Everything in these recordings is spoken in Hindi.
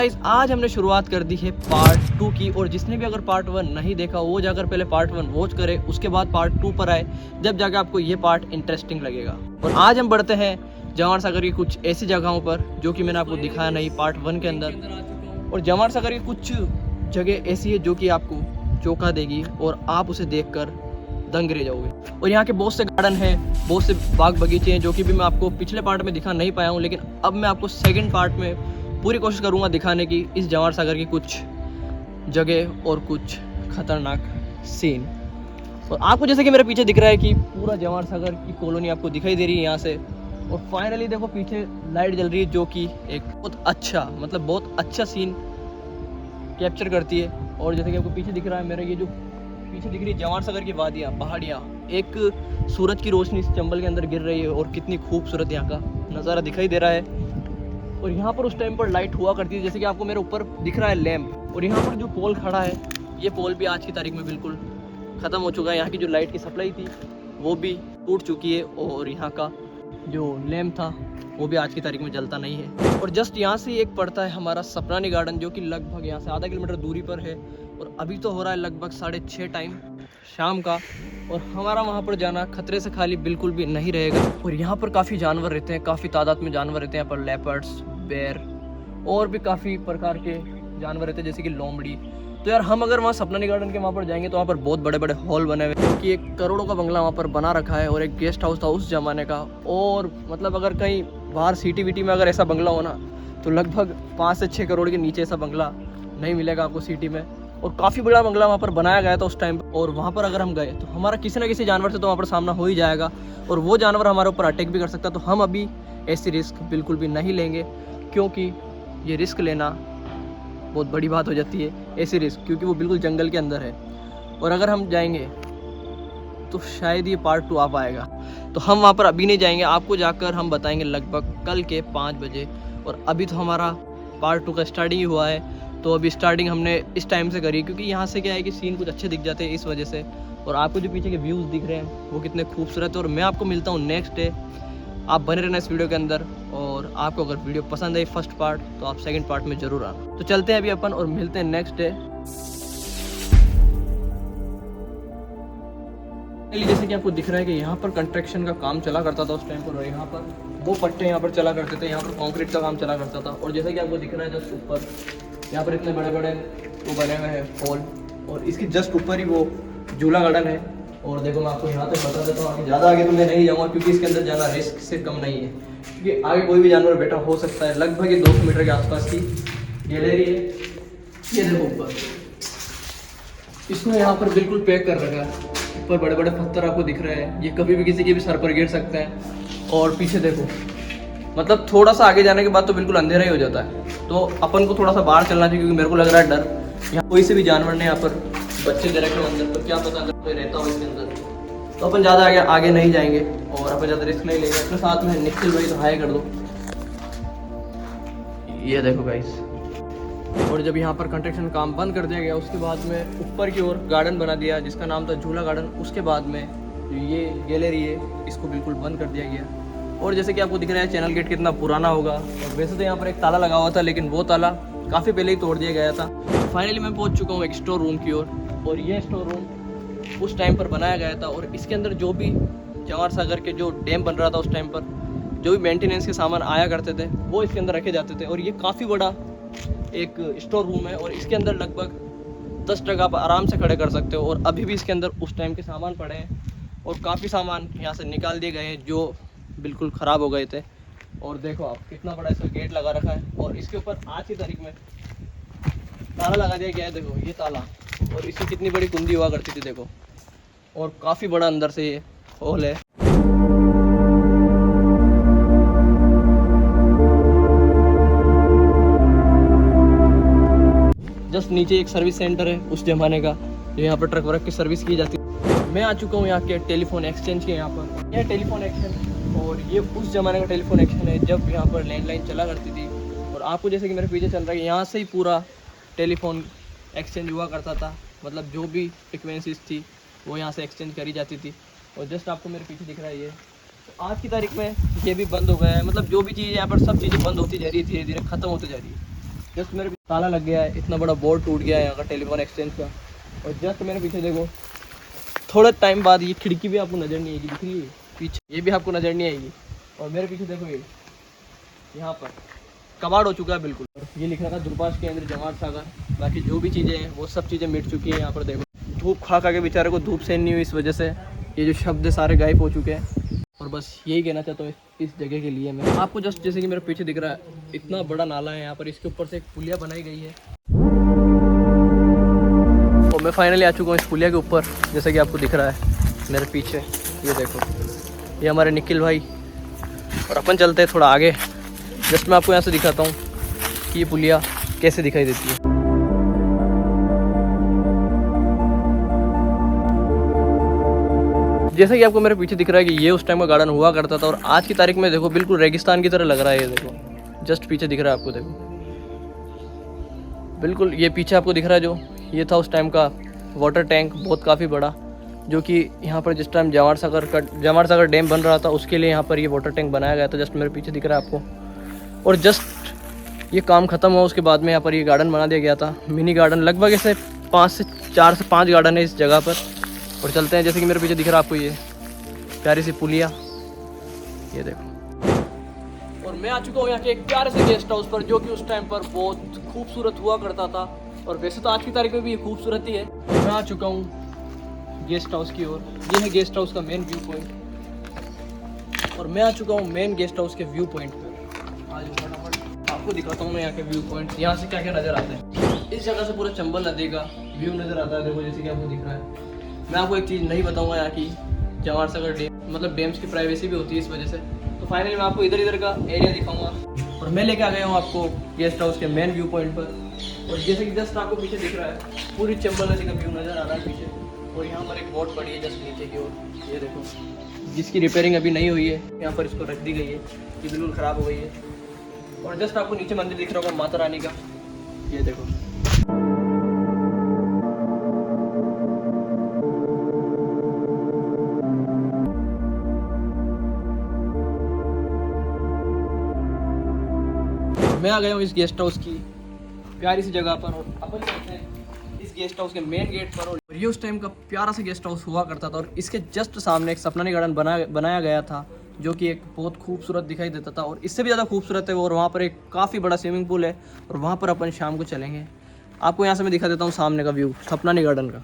गाइस आज हमने शुरुआत कर दी है पार्ट 2 की, और जिसने भी अगर पार्ट 1 नहीं देखा वो जाकर पहले पार्ट 1 वॉच करे, उसके बाद पार्ट 2 पर आए, जब जाकर आपको ये पार्ट इंटरेस्टिंग लगेगा। और आज हम बढ़ते हैं जवाहर सागर की कुछ ऐसी जगहों पर जो कि मैंने आपको दिखाया नहीं पार्ट 1 के अंदर। और जवाहर सागर की कुछ जगह ऐसी है जो कि आपको चौंका देगी और आप उसे देखकर दंग रह जाओगे। और यहाँ के बहुत से गार्डन हैं, बहुत से बाग बगीचे हैं जो कि भी मैं आपको पिछले पार्ट में दिखा नहीं पाया हूँ, लेकिन अब मैं आपको सेकंड पार्ट में पूरी कोशिश करूँगा दिखाने की इस जवाहर सागर की कुछ जगह और कुछ खतरनाक सीन। और आपको जैसे कि मेरे पीछे दिख रहा है कि पूरा जवाहर सागर की कॉलोनी आपको दिखाई दे रही है यहाँ से। और फाइनली देखो पीछे लाइट जल रही है जो कि एक बहुत अच्छा सीन कैप्चर करती है। और जैसे कि आपको पीछे दिख रहा है मेरा, ये जो पीछे दिख रही है जवाहर सागर की वादियाँ, पहाड़ियाँ, एक सूरज की रोशनी इस चंबल के अंदर गिर रही है और कितनी खूबसूरत यहाँ का नज़ारा दिखाई दे रहा है। और यहाँ पर उस टाइम पर लाइट हुआ करती थी, जैसे कि आपको मेरे ऊपर दिख रहा है लैंप। और यहाँ पर जो पोल खड़ा है, ये पोल भी आज की तारीख में बिल्कुल ख़त्म हो चुका है। यहाँ की जो लाइट की सप्लाई थी वो भी टूट चुकी है, और यहाँ का जो लैंप था वो भी आज की तारीख में जलता नहीं है। और जस्ट यहाँ से एक पड़ता है हमारा सपरानी गार्डन, जो कि लगभग यहाँ से आधा किलोमीटर दूरी पर है। और अभी तो हो रहा है लगभग 6:30 टाइम शाम का, और हमारा वहाँ पर जाना खतरे से खाली बिल्कुल भी नहीं रहेगा। और यहाँ पर काफ़ी जानवर रहते हैं, काफ़ी तादाद में जानवर रहते हैं यहाँ पर, लेपर्ड्स, बेर और भी काफ़ी प्रकार के जानवर रहते हैं जैसे कि लोमड़ी। तो यार हम अगर वहाँ सपनानी गार्डन के वहाँ पर जाएंगे तो वहाँ पर बहुत बड़े बड़े हॉल बने हुए हैं, क्योंकि एक करोड़ों का बंगला वहाँ पर बना रखा है और एक गेस्ट हाउस था उस ज़माने का। और मतलब अगर कहीं बाहर सिटी विटी में अगर ऐसा बंगला हो ना तो लगभग 5 से 6 करोड़ के नीचे ऐसा बंगला नहीं मिलेगा आपको सिटी में। और काफ़ी बड़ा बंगला वहाँ पर बनाया गया था उस टाइम। और वहाँ पर अगर हम गए तो हमारा किसी न किसी जानवर से तो वहाँ पर सामना हो ही जाएगा, और वो जानवर हमारे ऊपर अटैक भी कर सकता है। तो हम अभी ऐसी रिस्क बिल्कुल भी नहीं लेंगे, क्योंकि ये रिस्क लेना बहुत बड़ी बात हो जाती है, ऐसी रिस्क, क्योंकि वो बिल्कुल जंगल के अंदर है। और अगर हम जाएंगे तो शायद ये पार्ट 2 आ पाएगा। तो हम वहाँ पर अभी नहीं जाएंगे, आपको जाकर हम बताएंगे लगभग कल के 5 बजे। और अभी तो हमारा पार्ट 2 का स्टार्टिंग ही हुआ है, तो अभी स्टार्टिंग हमने इस टाइम से करी, क्योंकि यहाँ से क्या है कि सीन कुछ अच्छे दिख जाते हैं इस वजह से। और आपको जो पीछे के व्यूज़ दिख रहे हैं वो कितने खूबसूरत है। और मैं आपको मिलता हूँ नेक्स्ट डे, आप बने रहना इस वीडियो के अंदर। और आपको अगर वीडियो पसंद आई फर्स्ट पार्ट तो आप सेकंड पार्ट में ज़रूर आना। तो चलते हैं अभी अपन और मिलते हैं नेक्स्ट डे। जैसे कि आपको दिख रहा है कि यहाँ पर कंस्ट्रक्शन का काम चला करता था उस टाइम पर, और यहाँ पर वो पट्टे यहाँ पर चला करते थे, यहाँ पर कंक्रीट का काम चला करता था। और जैसे कि आपको दिख रहा है जस्ट ऊपर यहाँ पर इतने बड़े बड़े वो बने हुए हैं हॉल, और इसके जस्ट ऊपर ही वो झूला गार्डन है। और देखो मैं आपको यहाँ तक बता देता हूँ, ज़्यादा आगे तो मैं नहीं जाऊँगा क्योंकि इसके अंदर जाना रिस्क से कम नहीं है, क्योंकि आगे कोई भी जानवर बैठा हो सकता है। लगभग ये 200 मीटर के आसपास की गैलरी है। ये देखो ऊपर इसको यहाँ पर बिल्कुल पैक कर रखा है, ऊपर बड़े बड़े पत्थर आपको दिख रहे हैं, ये कभी भी किसी के भी सर पर गिर सकते हैं। और पीछे देखो मतलब थोड़ा सा आगे जाने के बाद तो बिल्कुल अंधेरा ही हो जाता है। तो अपन को थोड़ा सा बाहर चलना चाहिए, क्योंकि मेरे को लग रहा है डर, यहाँ कोई से भी जानवर ने यहाँ पर बच्चे दे रखे अंदर, तो क्या पता अगर कोई रहता हो इसके अंदर। तो अपन ज़्यादा आगे नहीं जाएंगे और अपन ज़्यादा रिस्क नहीं लेंगे। अपने साथ में निखिल भाई तो हाई कर दो, ये देखो गाइस। और जब यहाँ पर कंस्ट्रक्शन काम बंद कर दिया गया उसके बाद में ऊपर की ओर गार्डन बना दिया जिसका नाम था झूला गार्डन। उसके बाद में ये गैलरी है इसको बिल्कुल बंद कर दिया गया। और जैसे कि आपको दिख रहा है चैनल गेट कितना पुराना होगा, और वैसे तो यहाँ पर एक ताला लगा हुआ था, लेकिन वो ताला काफ़ी पहले ही तोड़ दिया गया था। फाइनली मैं पहुँच चुका हूँ एक स्टोर रूम की ओर, और ये स्टोर रूम उस टाइम पर बनाया गया था। और इसके अंदर जो भी जवाहर सागर के जो डैम बन रहा था उस टाइम पर जो भी मेंटेनेंस के सामान आया करते थे वो इसके अंदर रखे जाते थे। और ये काफ़ी बड़ा एक स्टोर रूम है, और इसके अंदर लगभग 10 ट्रक आप आराम से खड़े कर सकते हो। और अभी भी इसके अंदर उस टाइम के सामान पड़े हैं, और काफ़ी सामान यहाँ से निकाल दिए गए हैं जो बिल्कुल ख़राब हो गए थे। और देखो आप कितना बड़ा इसका गेट लगा रखा है, और इसके ऊपर आज की तारीख में ताला लगा दिया गया है। देखो ये ताला, और इसकी कितनी बड़ी कुंडी हुआ करती थी देखो, और काफ़ी बड़ा अंदर से ये हॉल है। जस्ट नीचे एक सर्विस सेंटर है उस ज़माने का, जो यहाँ पर ट्रक वर्क की सर्विस की जाती है। मैं आ चुका हूँ यहाँ के टेलीफोन एक्सचेंज के यहाँ पर। यह टेलीफोन एक्सचेंज, और ये उस ज़माने का टेलीफोन एक्सचेंज है जब यहाँ पर लैंडलाइन चला करती थी। और आपको जैसे कि मेरे पीछे चल रहा है यहाँ से ही पूरा टेलीफोन एक्सचेंज हुआ करता था, मतलब जो भी फ्रिक्वेंसीज थी वो यहाँ से एक्सचेंज करी जाती थी। और जस्ट आपको मेरे पीछे दिख रहा है ये, तो आज की तारीख में ये भी बंद हो गया है। मतलब जो भी चीज़ यहाँ पर सब चीज़ें बंद होती जा रही है, धीरे धीरे ख़त्म होती जा रही है। जस्ट मेरे ताला लग गया है, इतना बड़ा बोर्ड टूट गया है यहाँ का टेलीफोन एक्सचेंज का। और जस्ट मेरे पीछे देखो, थोड़े टाइम बाद ये खिड़की भी आपको नज़र नहीं आएगी, दिख रही है पीछे, ये भी आपको नज़र नहीं आएगी। और मेरे पीछे देखो, ये यहाँ पर कबाड़ हो चुका है बिल्कुल। ये लिखा था दूरपास के अंदर जमात सागर। बाकी जो भी चीज़ें हैं वो सब चीज़ें मिट चुकी हैं। यहाँ पर देखो धूप खा के बेचारे को धूप सहन नहीं हुई, इस वजह से ये जो शब्द सारे गायब हो चुके हैं। और बस यही कहना चाहता हूँ इस जगह के लिए मैं आपको। जस्ट जैसे कि मेरे पीछे दिख रहा है, इतना बड़ा नाला है यहाँ पर, इसके ऊपर से एक पुलिया बनाई गई है। और मैं फाइनली आ चुका हूँ इस पुलिया के ऊपर, जैसे कि आपको दिख रहा है मेरे पीछे। ये देखो, ये हमारे निखिल भाई। और अपन चलते हैं थोड़ा आगे। जस्ट मैं आपको यहाँ से दिखाता हूँ कि ये पुलिया कैसे दिखाई देती है। जैसे कि आपको मेरे पीछे दिख रहा है कि ये उस टाइम का गार्डन हुआ करता था, और आज की तारीख में देखो बिल्कुल रेगिस्तान की तरह लग रहा है। ये देखो जस्ट पीछे दिख रहा है आपको, देखो बिल्कुल ये पीछे आपको दिख रहा है जो ये था उस टाइम का वाटर टैंक, बहुत काफ़ी बड़ा, जो कि यहाँ पर जिस टाइम जवाहर सागर डैम बन रहा था उसके लिए यहाँ पर ये वाटर टैंक बनाया गया था। जस्ट मेरे पीछे दिख रहा है आपको। और जस्ट ये काम ख़त्म हुआ उसके बाद में यहाँ पर ये गार्डन बना दिया गया था, मिनी गार्डन। लगभग ऐसे 4 से 5 गार्डन है इस जगह पर। और चलते हैं, जैसे कि मेरे पीछे दिख रहा है आपको ये प्यारी सी पुलिया, ये देखो। और मैं आ चुका हूँ यहाँ के एक प्यारे से गेस्ट हाउस पर, जो कि उस टाइम पर बहुत खूबसूरत हुआ करता था। और वैसे तो आज की तारीख में भी ये खूबसूरत ही है। मैं आ चुका हूँ गेस्ट हाउस की ओर। ये है गेस्ट हाउस का मेन व्यू पॉइंट। और मैं आ चुका हूँ मेन गेस्ट हाउस के व्यू पॉइंट पर। आज फटाफट आपको दिखाता हूँ मैं यहाँ के व्यू पॉइंट, यहाँ से क्या क्या नज़र आता है। इस जगह से पूरा चंबल नदी का व्यू नज़र आता है, देखो जैसे कि आपको दिख रहा है। मैं आपको एक चीज़ नहीं बताऊंगा यहाँ की, जवाहर सागर डैम, मतलब डैम्स की प्राइवेसी भी होती है इस वजह से। तो फाइनली मैं आपको इधर का एरिया दिखाऊंगा। और मैं लेके आ गया हूँ आपको गेस्ट हाउस के मेन व्यू पॉइंट पर। और जैसे कि जस्ट आपको पीछे दिख रहा है, पूरी चंबल नदी का व्यू नज़र आ रहा है पीछे। और यहाँ पर एक बोट पड़ी है जस्ट नीचे की ओर, ये देखो, जिसकी रिपेयरिंग अभी नहीं हुई है, यहाँ पर इसको रख दी गई है, ये बिल्कुल ख़राब हो गई है। और जस्ट आपको नीचे मंदिर दिख रहा होगा माता रानी का, ये देखो। मैं आ गया हूँ इस गेस्ट हाउस की प्यारी सी जगह पर। और अपन चलते हैं इस गेस्ट हाउस के मेन गेट पर। और ये उस टाइम का प्यारा सा गेस्ट हाउस हुआ करता था। और इसके जस्ट सामने एक सपनानी गार्डन बनाया गया था, जो कि एक बहुत खूबसूरत दिखाई देता था। और इससे भी ज़्यादा खूबसूरत है वो, और वहाँ पर एक काफ़ी बड़ा स्विमिंग पूल है। और वहाँ पर अपन शाम को चलेंगे। आपको यहाँ से मैं दिखा देता हूँ सामने का व्यू सपनानी गार्डन का।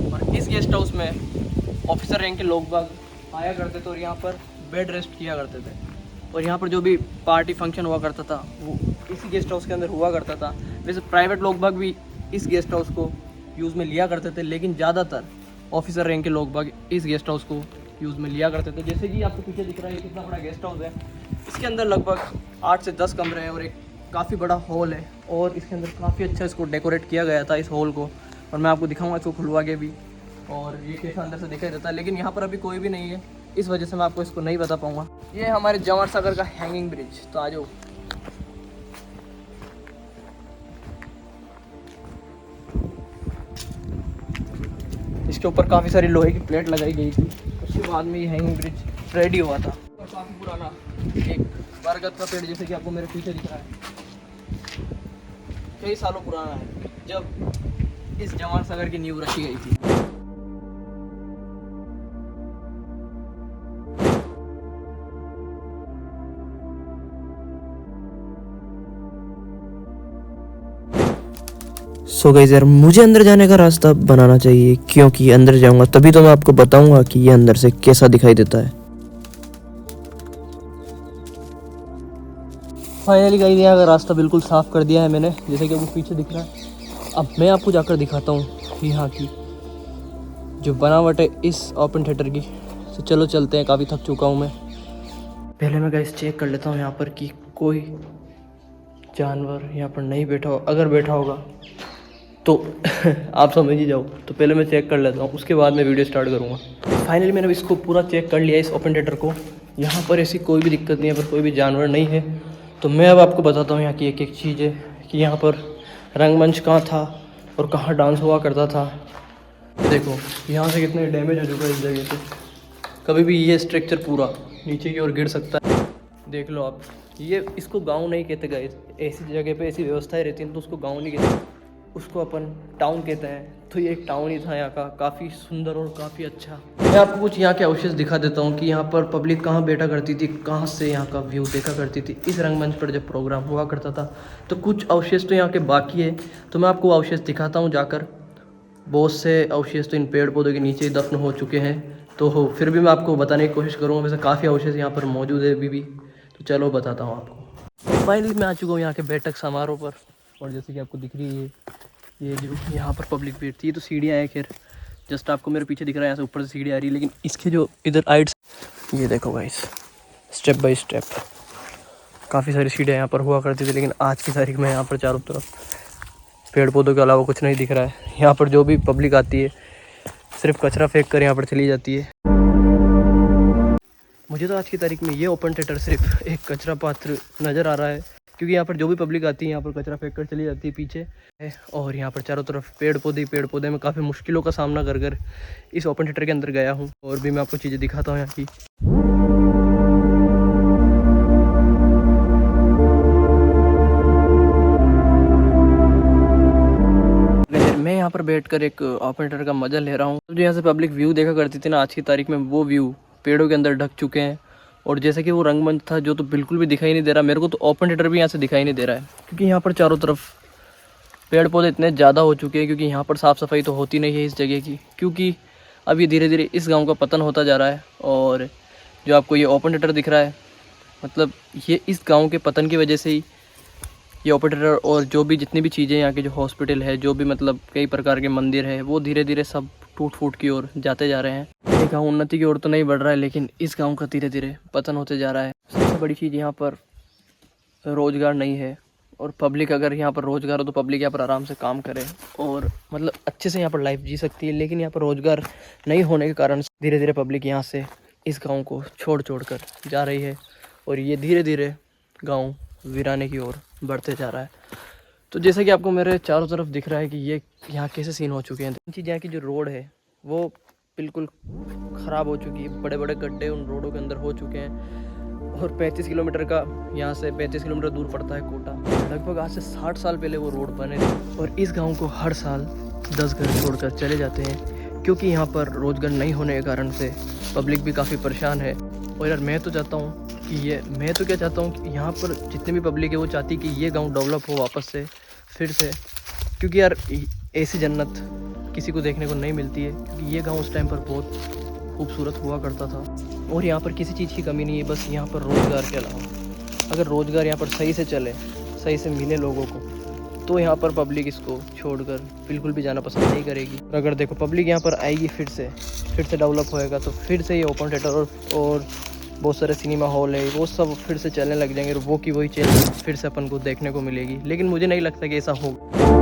और इस गेस्ट हाउस में ऑफिसर रैंक के लोग बाग आया करते थे और यहाँ पर बेड रेस्ट किया करते थे। और यहाँ पर जो भी पार्टी फंक्शन हुआ करता था वो इसी गेस्ट हाउस के अंदर हुआ करता था। वैसे प्राइवेट लोग बाग भी इस गेस्ट हाउस को यूज़ में लिया करते थे, लेकिन ज़्यादातर ऑफिसर रैंक के लोग बाग इस गेस्ट हाउस को यूज़ में लिया करते थे। जैसे कि आपको पीछे दिख रहा है कितना बड़ा गेस्ट हाउस है। इसके अंदर लगभग 8 से 10 कमरे हैं और एक काफ़ी बड़ा हॉल है। और इसके अंदर काफ़ी अच्छा इसको डेकोरेट किया गया था इस हॉल को। और मैं आपको दिखाऊँगा इसको खुलवा के भी, और ये कैसा अंदर से दिखाई देता है। लेकिन यहाँ पर अभी कोई भी नहीं है, इस वजह से मैं आपको इसको नहीं बता पाऊँगा। ये हमारे जवाहर सागर का हैंगिंग ब्रिज। तो आ जाओ। इसके ऊपर काफ़ी सारी लोहे की प्लेट लगाई गई थी, उसके बाद में ये हैंगिंग ब्रिज रेडी हुआ था। और काफ़ी पुराना एक बरगद का पेड़, जैसे कि आपको मेरे पीछे दिख रहा है, कई सालों पुराना है, जब इस जवाहर सागर की नींव रखी गई थी। सो गाइस यार, मुझे अंदर जाने का रास्ता बनाना चाहिए, क्योंकि अंदर जाऊंगा तभी तो मैं आपको बताऊंगा कि ये अंदर से कैसा दिखाई देता है। फाइनली गाइस यहाँ का रास्ता बिल्कुल साफ़ कर दिया है मैंने, जैसे कि वो पीछे दिख रहा है। अब मैं आपको जाकर दिखाता हूँ यहाँ की जो बनावट है इस ओपन थिएटर की। तो चलो चलते हैं, काफ़ी थक चुका हूँ मैं। पहले मैं गाइस चेक कर लेता हूँ यहाँ पर कि कोई जानवर यहाँ पर नहीं बैठा हो। अगर बैठा होगा तो आप समझ ही जाओ। तो पहले मैं चेक कर लेता हूँ, उसके बाद मैं वीडियो स्टार्ट करूँगा। फाइनली मैंने इसको पूरा चेक कर लिया इस ओपन थिएटर को। यहाँ पर ऐसी कोई भी दिक्कत नहीं है, पर कोई भी जानवर नहीं है। तो मैं अब आपको बताता हूँ यहाँ की एक एक चीज़ है कि यहाँ पर रंगमंच कहाँ था और कहाँ डांस हुआ करता था। देखो यहाँ से कितने डैमेज हो चुका है इस जगह पे। कभी भी ये स्ट्रक्चर पूरा नीचे की ओर गिर सकता है। देख लो आप, ये इसको गांव नहीं कहते गाइस। ऐसी जगह पे ऐसी व्यवस्थाएं रहती हैं तो उसको गांव नहीं कहते, उसको अपन टाउन कहते हैं। तो ये एक टाउन ही था यहाँ का, काफ़ी सुंदर और काफ़ी अच्छा। मैं आपको कुछ यहाँ के अवशेष दिखा देता हूँ कि यहाँ पर पब्लिक कहाँ बैठा करती थी, कहाँ से यहाँ का व्यू देखा करती थी इस रंगमंच पर जब प्रोग्राम हुआ करता था। तो कुछ अवशेष तो यहाँ के बाकी है, तो मैं आपको अवशेष दिखाता हूँ जाकर। बहुत से अवशेष तो इन पेड़ पौधों के नीचे ही दफन हो चुके हैं, तो फिर भी मैं आपको बताने की कोशिश करूँगा। वैसे काफ़ी अवशेष यहाँ पर मौजूद है अभी भी, तो चलो बताता हूँ आपको। तो फाइनली मैं आ चुका हूँ यहाँ के बैठक समारोह पर, और जैसे कि आपको दिख रही है ये जो यहाँ पर पब्लिक बैठती है, तो सीढ़ियाँ हैं। खैर जस्ट आपको मेरे पीछे दिख रहा है, यहाँ से ऊपर से सीढ़ी आ रही है, लेकिन इसके जो इधर आइड्स, ये देखो गाइस, स्टेप बाय स्टेप काफ़ी सारी सीढ़ियाँ यहाँ पर हुआ करती थी। लेकिन आज की तारीख में यहाँ पर चारों तरफ पेड़ पौधों के अलावा कुछ नहीं दिख रहा है। यहाँ पर जो भी पब्लिक आती है सिर्फ कचरा फेंक कर यहाँ पर चली जाती है। मुझे तो आज की तारीख में ये ओपन थिएटर सिर्फ एक कचरा पात्र नज़र आ रहा है, क्योंकि यहाँ पर जो भी पब्लिक आती है यहाँ पर कचरा फेंक कर चली जाती है पीछे है। और यहाँ पर चारों तरफ पेड़ पौधे में काफ़ी मुश्किलों का सामना कर कर इस ओपन थिएटर के अंदर गया हूँ, और भी मैं आपको चीज़ें दिखाता हूँ यहाँ की। मैं यहाँ पर बैठकर एक ओपन थिएटर का मजा ले रहा हूँ। जो यहाँ से पब्लिक व्यू देखा करती थी ना, आज की तारीख में वो व्यू पेड़ों के अंदर ढक चुके हैं। और जैसे कि वो रंगमंच था जो तो बिल्कुल भी दिखाई नहीं दे रहा मेरे को, तो ओपन थिएटर भी यहाँ से दिखाई नहीं दे रहा है, क्योंकि यहाँ पर चारों तरफ पेड़ पौधे इतने ज़्यादा हो चुके हैं। क्योंकि यहाँ पर साफ़ सफाई तो होती नहीं है इस जगह की, क्योंकि अब ये धीरे धीरे इस गाँव का पतन होता जा रहा है। और जो आपको ये ओपन थिएटर दिख रहा है, मतलब ये इस गाँव के पतन की वजह से ही ये ओपन थिएटर और जो भी जितनी भी चीज़ें यहाँ के, जो हॉस्पिटल है, जो भी मतलब कई प्रकार के मंदिर है, वो धीरे धीरे सब टूट फूट की ओर जाते जा रहे हैं। ये गाँव उन्नति की ओर तो नहीं बढ़ रहा है, लेकिन इस गाँव का धीरे धीरे पतन होते जा रहा है। सबसे बड़ी चीज़ यहाँ पर रोज़गार नहीं है, और पब्लिक अगर यहाँ पर रोज़गार हो तो पब्लिक यहाँ पर आराम से काम करे और मतलब अच्छे से यहाँ पर लाइफ जी सकती है। लेकिन यहाँ पर रोज़गार नहीं होने के कारण धीरे धीरे पब्लिक यहाँ से इस गाँव को छोड़ कर जा रही है, और ये धीरे धीरे गाँव वीराने की ओर बढ़ते जा रहा है। तो जैसे कि आपको मेरे चारों तरफ दिख रहा है कि ये यहाँ कैसे सीन हो चुके हैं। चीज़ यहाँ की जो रोड है वो बिल्कुल ख़राब हो चुकी है, बड़े बड़े गड्ढे उन रोडों के अंदर हो चुके हैं। और 35 किलोमीटर का यहाँ से 35 किलोमीटर दूर पड़ता है कोटा। लगभग आज से 60 साल पहले वो रोड बने थे, और इस गाँव को हर साल 10 घर छोड़कर चले जाते हैं, क्योंकि यहाँ पर रोज़गार नहीं होने के कारण से पब्लिक भी काफ़ी परेशान है। और यार मैं तो क्या चाहता हूँ कि यहाँ पर जितनी भी पब्लिक है वो चाहती कि ये गांव डेवलप हो वापस से फिर से, क्योंकि यार ऐसी जन्नत किसी को देखने को नहीं मिलती है। क्योंकि ये गांव उस टाइम पर बहुत खूबसूरत हुआ करता था, और यहाँ पर किसी चीज़ की कमी नहीं है, बस यहाँ पर रोज़गार के अलावा। अगर रोज़गार यहाँ पर सही से चले, सही से मिले लोगों को, तो यहाँ पर पब्लिक इसको छोड़कर बिल्कुल भी जाना पसंद नहीं करेगी। और अगर देखो पब्लिक यहाँ पर आएगी, फिर से डेवलप होएगा, तो फिर से ये ओपन थिएटर और बहुत सारे सिनेमा हॉल है, वो सब फिर से चलने लग जाएंगे, और वो की वही चीज़ फिर से अपन को देखने को मिलेगी। लेकिन मुझे नहीं लगता कि ऐसा होगा।